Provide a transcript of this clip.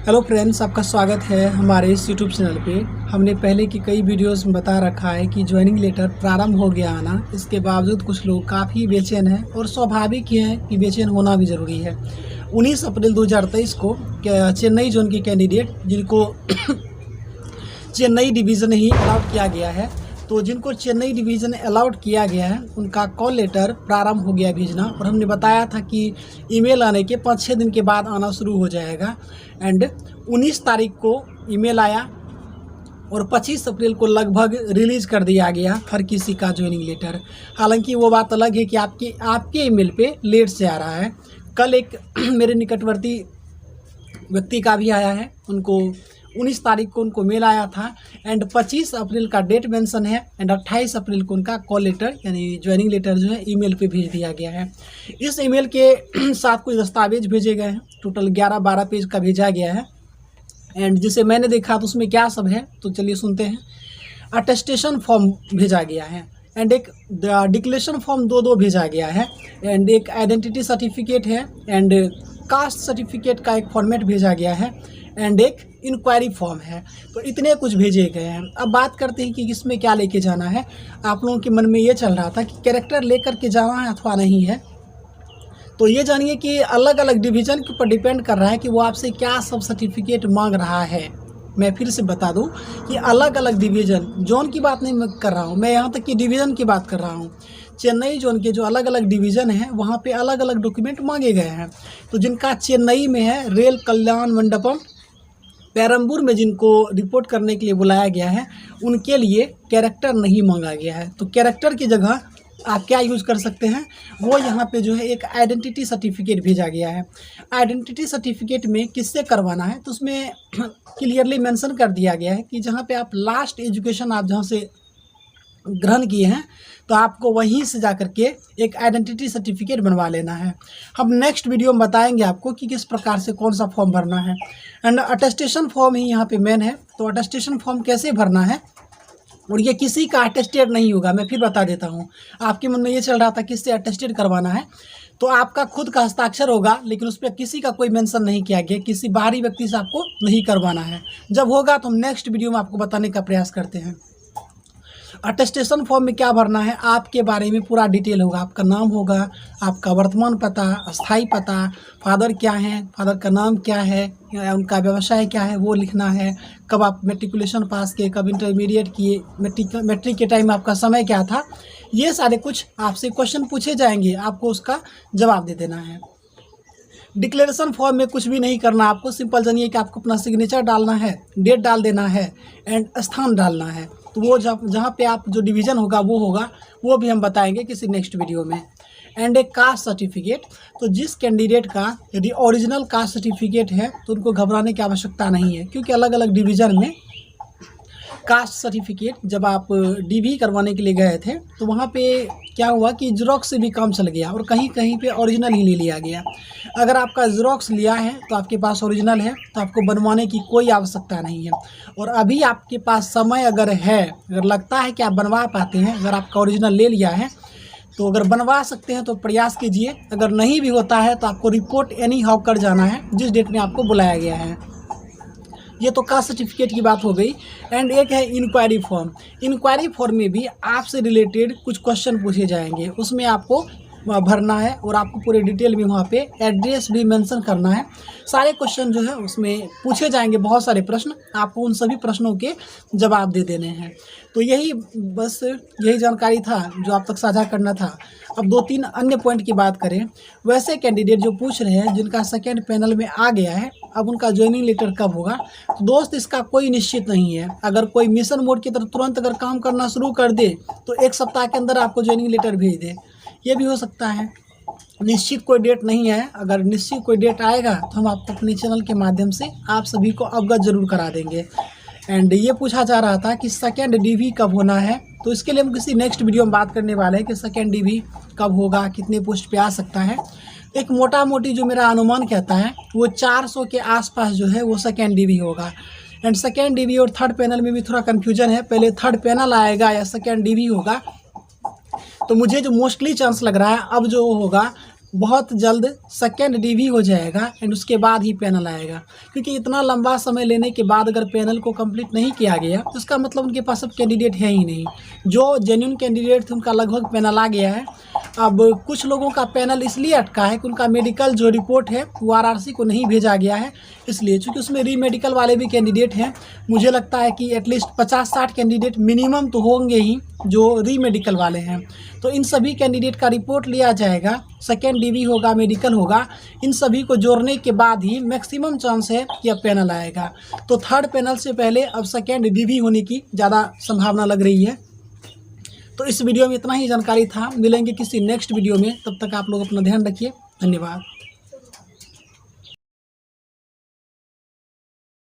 Hello friends, आपका स्वागत है हमारे इस यूट्यूब चैनल पे। हमने पहले की कई वीडियोस में बता रखा है कि ज्वाइनिंग लेटर प्रारंभ हो गया आना, इसके बावजूद कुछ लोग काफ़ी बेचैन हैं और स्वाभाविक ही है कि बेचैन होना भी ज़रूरी है। 19 अप्रैल 2023 को चेन्नई जोन के कैंडिडेट जिनको चेन्नई डिवीज़न ही अलाउट किया गया है, तो जिनको चेन्नई डिवीज़न अलाउड किया गया है उनका कॉल लेटर प्रारंभ हो गया भेजना। और हमने बताया था कि ईमेल आने के 5-6 दिन के बाद आना शुरू हो जाएगा। एंड 19 तारीख को ईमेल आया और 25 अप्रैल को लगभग रिलीज़ कर दिया गया हर किसी का ज्वाइनिंग लेटर। हालांकि वो बात अलग है कि आपके ईमेल पे लेट से आ रहा है। कल एक मेरे निकटवर्ती व्यक्ति का भी आया है, उनको 19 तारीख को उनको मेल आया था एंड 25 अप्रैल का डेट मेंशन है एंड 28 अप्रैल को उनका कॉल लेटर यानी ज्वाइनिंग लेटर जो है ईमेल पे भेज दिया गया है। इस ईमेल के साथ कुछ दस्तावेज भेजे गए हैं, टोटल 11-12 पेज का भेजा गया है। एंड जिसे मैंने देखा तो उसमें क्या सब है तो चलिए सुनते हैं। अटेस्टेशन फॉर्म भेजा गया है एंड एक डिक्लेरेशन फॉर्म 2 भेजा गया है एंड एक आइडेंटिटी सर्टिफिकेट है एंड कास्ट सर्टिफिकेट का एक फॉर्मेट भेजा गया है एंड एक इंक्वायरी फॉर्म है। तो इतने कुछ भेजे गए हैं। अब बात करते हैं कि इसमें क्या लेके जाना है। आप लोगों के मन में ये चल रहा था कि कैरेक्टर लेकर के जाना है अथवा नहीं है, तो ये जानिए कि अलग अलग डिवीज़न के ऊपर डिपेंड कर रहा है कि वो आपसे क्या सब सर्टिफिकेट मांग रहा है। मैं फिर से बता दूं कि अलग अलग डिवीज़न, जोन की बात नहीं मैं कर रहा हूं, मैं यहाँ तक कि डिवीज़न की बात कर रहा हूं। चेन्नई जोन के जो अलग अलग डिवीज़न हैं वहाँ पे अलग अलग डॉक्यूमेंट मांगे गए हैं। तो जिनका चेन्नई में है रेल कल्याण मंडपम पेरम्बूर में जिनको रिपोर्ट करने के लिए बुलाया गया है उनके लिए कैरेक्टर नहीं मांगा गया है। तो कैरेक्टर की जगह आप क्या यूज़ कर सकते हैं, वो यहाँ पे जो है एक आइडेंटिटी सर्टिफिकेट भेजा गया है। आइडेंटिटी सर्टिफिकेट में किससे करवाना है तो उसमें क्लियरली मेंशन कर दिया गया है कि जहाँ पे आप लास्ट एजुकेशन आप जहाँ से ग्रहण किए हैं तो आपको वहीं से जाकर के एक आइडेंटिटी सर्टिफिकेट बनवा लेना है। हम नेक्स्ट वीडियो में बताएंगे आपको कि किस प्रकार से कौन सा फॉर्म भरना है। एंड अटेस्टेशन फॉर्म ही यहाँ पे मेन है। तो अटेस्टेशन फॉर्म कैसे भरना है और ये किसी का अटेस्टेड नहीं होगा। मैं फिर बता देता हूँ, आपके मन में ये चल रहा था किससे अटेस्टेड करवाना है, तो आपका खुद का हस्ताक्षर होगा लेकिन उस पर किसी का कोई मेंशन नहीं किया गया, किसी बाहरी व्यक्ति से आपको नहीं करवाना है। जब होगा तो हम नेक्स्ट वीडियो में आपको बताने का प्रयास करते हैं। अटेस्टेशन फॉर्म में क्या भरना है, आपके बारे में पूरा डिटेल होगा। आपका नाम होगा, आपका वर्तमान पता, अस्थाई पता, फादर क्या हैं, फादर का नाम क्या है, उनका व्यवसाय क्या है वो लिखना है, कब आप मेट्रिकुलेशन पास किए, कब इंटरमीडिएट किए, मैट्रिक के टाइम आपका समय क्या था, ये सारे कुछ आपसे क्वेश्चन पूछे जाएंगे, आपको उसका जवाब दे देना है। डिक्लेरेशन फॉर्म में कुछ भी नहीं करना आपको, सिंपल जानिए कि आपको अपना सिग्नेचर डालना है, डेट डाल देना है एंड स्थान डालना है। तो वो जहाँ पे आप जो डिवीज़न होगा वो भी हम बताएंगे किसी नेक्स्ट वीडियो में। एंड एक कास्ट सर्टिफिकेट, तो जिस कैंडिडेट का यदि ओरिजिनल कास्ट सर्टिफिकेट है तो उनको घबराने की आवश्यकता नहीं है, क्योंकि अलग अलग डिवीज़न में कास्ट सर्टिफिकेट जब आप डीवी करवाने के लिए गए थे तो वहाँ पे क्या हुआ कि ज़ेरॉक्स से भी काम चल गया और कहीं कहीं पे ओरिजिनल ही ले लिया गया। अगर आपका ज़ेरॉक्स लिया है तो आपके पास ओरिजिनल है तो आपको बनवाने की कोई आवश्यकता नहीं है। और अभी आपके पास समय अगर है, अगर लगता है कि आप बनवा पाते हैं, अगर आपका ओरिजिनल ले लिया है तो अगर बनवा सकते हैं तो प्रयास कीजिए। अगर नहीं भी होता है तो आपको रिपोर्ट एनी हाउ कर जाना है जिस डेट में आपको बुलाया गया है। ये तो कास्ट सर्टिफिकेट की बात हो गई। एंड एक है इंक्वायरी फॉर्म। इंक्वायरी फॉर्म में भी आपसे रिलेटेड कुछ क्वेश्चन पूछे जाएंगे, उसमें आपको भरना है और आपको पूरे डिटेल में वहाँ पे एड्रेस भी मेंशन करना है। सारे क्वेश्चन जो है उसमें पूछे जाएंगे, बहुत सारे प्रश्न, आपको उन सभी प्रश्नों के जवाब दे देने हैं। तो यही जानकारी था जो आप तक साझा करना था। अब 2-3 अन्य पॉइंट की बात करें। वैसे कैंडिडेट जो पूछ रहे हैं जिनका सेकेंड पैनल में आ गया है, अब उनका ज्वाइनिंग लेटर कब होगा, तो दोस्त इसका कोई निश्चित नहीं है। अगर कोई मिशन मोड की तरफ तुरंत अगर काम करना शुरू कर दे तो 1 सप्ताह के अंदर आपको ज्वाइनिंग लेटर भेज दे, ये भी हो सकता है। निश्चित कोई डेट नहीं है। अगर निश्चित कोई डेट आएगा तो हम आपको अपने चैनल के माध्यम से आप सभी को अवगत जरूर करा देंगे। एंड ये पूछा जा रहा था कि सेकेंड डीवी कब होना है, तो इसके लिए हम किसी नेक्स्ट वीडियो में बात करने वाले हैं कि सेकेंड डीवी कब होगा, कितने पोस्ट पे आ सकता है। एक मोटा मोटी जो मेरा अनुमान कहता है वो 400 के आसपास जो है वो सेकेंड डीवी होगा। एंड सेकेंड डीवी और थर्ड पैनल में भी थोड़ा कन्फ्यूजन है, पहले थर्ड पैनल आएगा या सेकेंड डीवी होगा। तो मुझे जो मोस्टली चांस लग रहा है अब जो होगा बहुत जल्द सेकेंड DV हो जाएगा एंड उसके बाद ही पैनल आएगा, क्योंकि इतना लंबा समय लेने के बाद अगर पैनल को कंप्लीट नहीं किया गया तो इसका मतलब उनके पास अब कैंडिडेट है ही नहीं। जो जेन्युइन कैंडिडेट थे उनका लगभग पैनल आ गया है। अब कुछ लोगों का पैनल इसलिए अटका है कि उनका मेडिकल जो रिपोर्ट है वो RRC को नहीं भेजा गया है, इसलिए चूँकि उसमें री मेडिकल वाले भी कैंडिडेट हैं। मुझे लगता है कि एटलीस्ट 50-60 कैंडिडेट मिनिमम तो होंगे ही जो री मेडिकल वाले हैं। तो इन सभी कैंडिडेट का रिपोर्ट लिया जाएगा, सेकेंड DV होगा, मेडिकल होगा, इन सभी को जोड़ने के बाद ही मैक्सिमम चांस है कि अब पैनल आएगा। तो थर्ड पैनल से पहले अब सेकेंड DV होने की ज़्यादा संभावना लग रही है। तो इस वीडियो में इतना ही जानकारी था। मिलेंगे किसी नेक्स्ट वीडियो में, तब तक आप लोग अपना ध्यान रखिए। धन्यवाद।